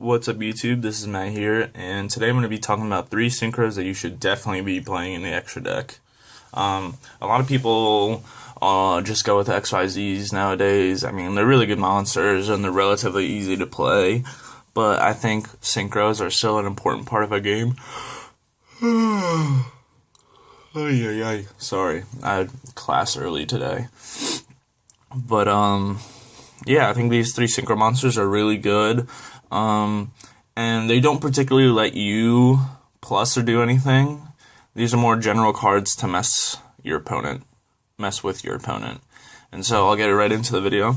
What's up YouTube, this is Matt here, and today I'm going to be talking about 3 synchros that you should definitely be playing in the extra deck. A lot of people just go with XYZs nowadays. I mean, they're really good monsters and they're relatively easy to play, but I think synchros are still an important part of a game. Sorry, I had class early today. But yeah, I think these 3 synchro monsters are really good. And they don't particularly let you plus or do anything. These are more general cards to mess with your opponent. And so I'll get right into the video.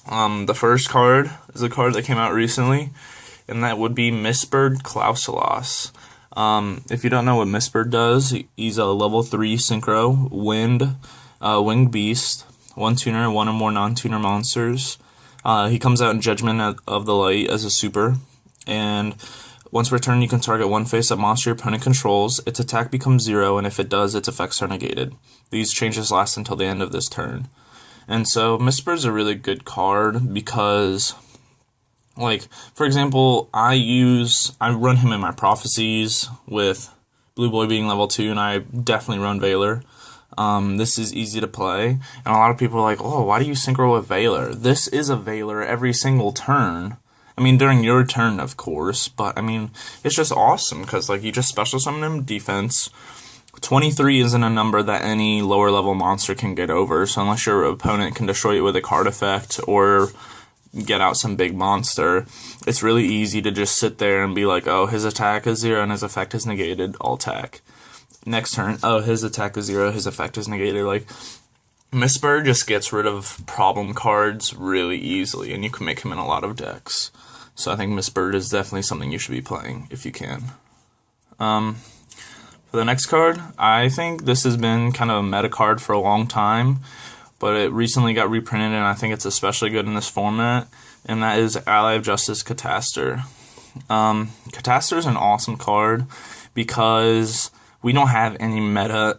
The first card is a card that came out recently, and that would be Mistbird Klausalos. If you don't know what Mistbird does, he's a level 3 synchro, winged beast, 1 tuner, 1 or more non-tuner monsters. He comes out in Judgment of the Light as a super, and once per turn you can target one face-up monster your opponent controls. Its attack becomes 0, and if it does, its effects are negated. These changes last until the end of this turn. And so Mistbird's a really good card because, like, for example, I run him in my prophecies with Blue Boy being level 2, and I definitely run Valor. This is easy to play, and a lot of people are like, oh, why do you synchro with Valor? This is a Valor every single turn. I mean, during your turn, of course, but I mean, it's just awesome, because, like, you just special summon him defense. 23 isn't a number that any lower level monster can get over, so unless your opponent can destroy it with a card effect, or get out some big monster, it's really easy to just sit there and be like, oh, his attack is 0 and his effect is negated, I'll attack. Next turn, oh, his attack is 0, his effect is negated. Like, Mistbird just gets rid of problem cards really easily, and you can make him in a lot of decks. So I think Mistbird is definitely something you should be playing, if you can. For the next card, I think this has been kind of a meta card for a long time, but it recently got reprinted, and I think it's especially good in this format, and that is Ally of Justice Catastor. Catastor is an awesome card because we don't have any meta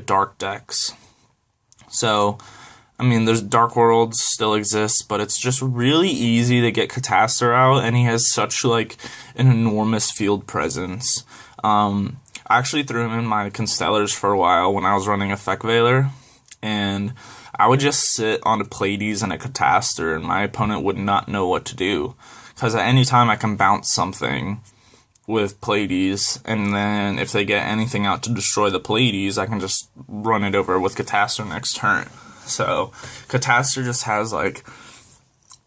dark decks. So, I mean, there's Dark Worlds still exists, but it's just really easy to get Catastor out, and he has such, like, an enormous field presence. I actually threw him in my Constellars for a while when I was running Effect Valor, and I would just sit on a Pleiades and a Catastor, and my opponent would not know what to do, because at any time I can bounce something with Pleiades, and then if they get anything out to destroy the Pleiades, I can just run it over with Catastor next turn. So Catastor just has, like,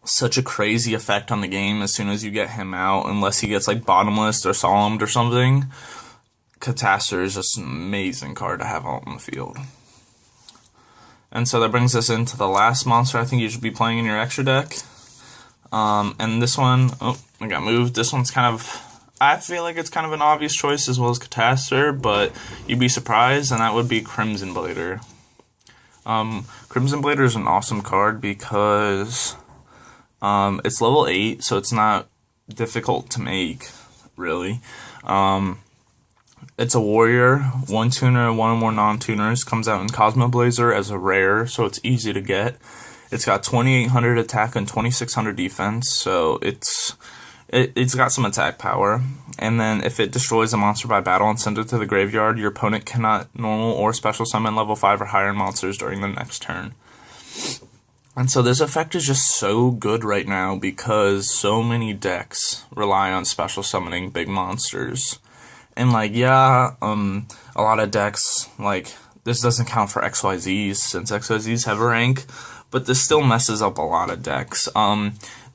such a crazy effect on the game as soon as you get him out, unless he gets, like, bottomless or solemned or something. Catastor is just an amazing card to have out on the field. And so that brings us into the last monster I think you should be playing in your extra deck. And this one, oh, I got moved. This one's kind of, I feel like it's kind of an obvious choice as well as Catastor, but you'd be surprised, and that would be Crimson Blader. Crimson Blader is an awesome card because it's level 8, so it's not difficult to make, really. It's a warrior, 1 tuner, 1 or more non-tuners, comes out in Cosmo Blazer as a rare, so it's easy to get. It's got 2800 attack and 2600 defense, so it's got some attack power. And then if it destroys a monster by battle and sends it to the graveyard, your opponent cannot normal or special summon level 5 or higher monsters during the next turn. And so this effect is just so good right now because so many decks rely on special summoning big monsters. And, like, yeah, a lot of decks, like, this doesn't count for XYZs since XYZs have a rank, but this still messes up a lot of decks.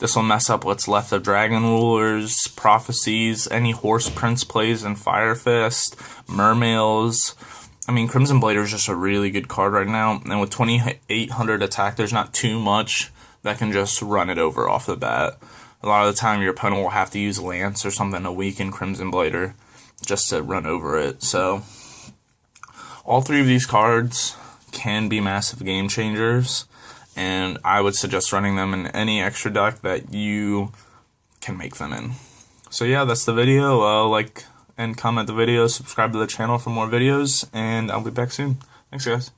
This will mess up what's left of Dragon Rulers, Prophecies, any Horse Prince plays in Fire Fist, Mermails. I mean, Crimson Blader is just a really good card right now, and with 2800 attack, there's not too much that can just run it over off the bat. A lot of the time, your opponent will have to use Lance or something to weaken Crimson Blader just to run over it. So, all 3 of these cards can be massive game changers, and I would suggest running them in any extra deck that you can make them in. So yeah, that's the video. Like and comment the video, subscribe to the channel for more videos, and I'll be back soon. Thanks, guys.